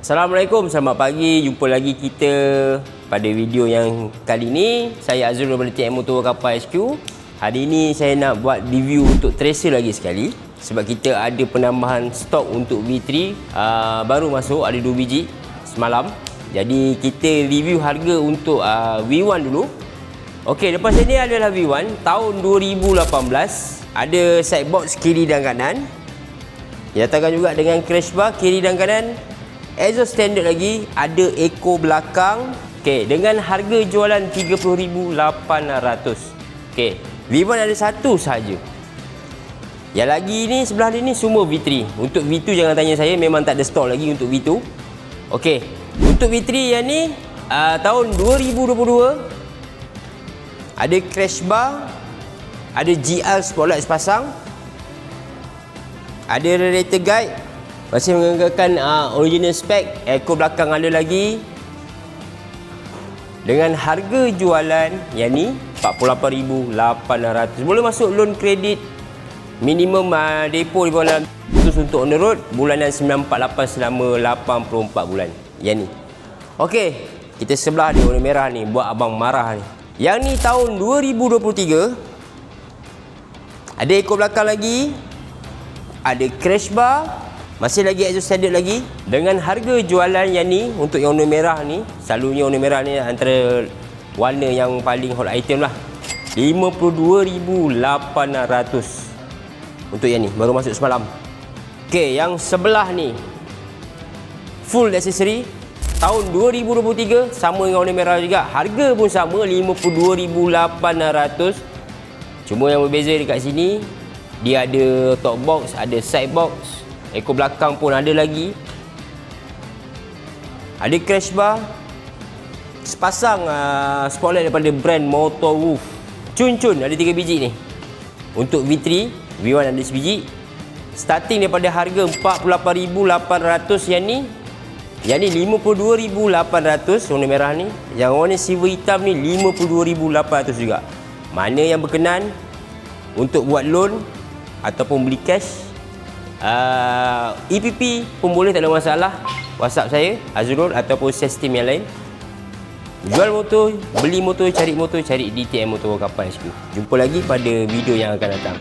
Assalamualaikum, selamat pagi. Jumpa lagi kita pada video yang kali ni. Saya Azrul daripada TM Motor Kapal HQ. Hari ni saya nak buat review untuk Tracer lagi sekali, sebab kita ada penambahan stok untuk V3 baru masuk, ada 2 biji semalam. Jadi kita review harga untuk V1 dulu. Okey, lepas ini adalah V1 tahun 2018. Ada side box kiri dan kanan. Didatangkan juga dengan crash bar kiri dan kanan. Exhaust standard lagi, ada eco belakang. Okey, dengan harga jualan 30,800. Okey, V1 ada satu sahaja. Yang lagi ni sebelah ni semua V3. Untuk V2 jangan tanya saya, memang tak ada stok lagi untuk V2. Okey, untuk V3 yang ni tahun 2022. Ada crash bar, ada GL spotlight sepasang, ada radiator guide, masih menggunakan original spec, eco belakang ada lagi. Dengan harga jualan yang ni 48,800. Boleh masuk loan kredit, minimum depo di bawah 600 untuk on the road, bulanan 948 selama 84 bulan. Yang ni. Okey, kita sebelah ni warna merah ni, buat abang marah ni. Yang ni tahun 2023. Ada eco belakang lagi, ada crash bar, masih lagi exhaust standard lagi. Dengan harga jualan yang ni, untuk yang warna merah ni, selalunya warna merah ni antara warna yang paling hot item lah, 52,800 untuk yang ni, baru masuk semalam. Okey, yang sebelah ni full aksesori tahun 2023, sama dengan warna merah juga, harga pun sama 52,800. cuma yang berbeza dekat sini, dia ada top box, ada side box, eco belakang pun ada lagi, ada crash bar, sepasang spotlight daripada brand Motor Wolf. Cun-cun ada 3 biji ni. Untuk V3, V1 ada sebiji. Starting daripada harga 48,800 yang ni. Yang ni 52,800 warna merah ni. Yang warna silver hitam ni 52,800 juga. Mana yang berkenan untuk buat loan ataupun beli cash, EPP pun boleh, tak ada masalah. WhatsApp saya Azrul ataupun sales team yang lain. Jual motor, beli motor, cari di TM Motor Kapal HQ. Jumpa lagi pada video yang akan datang.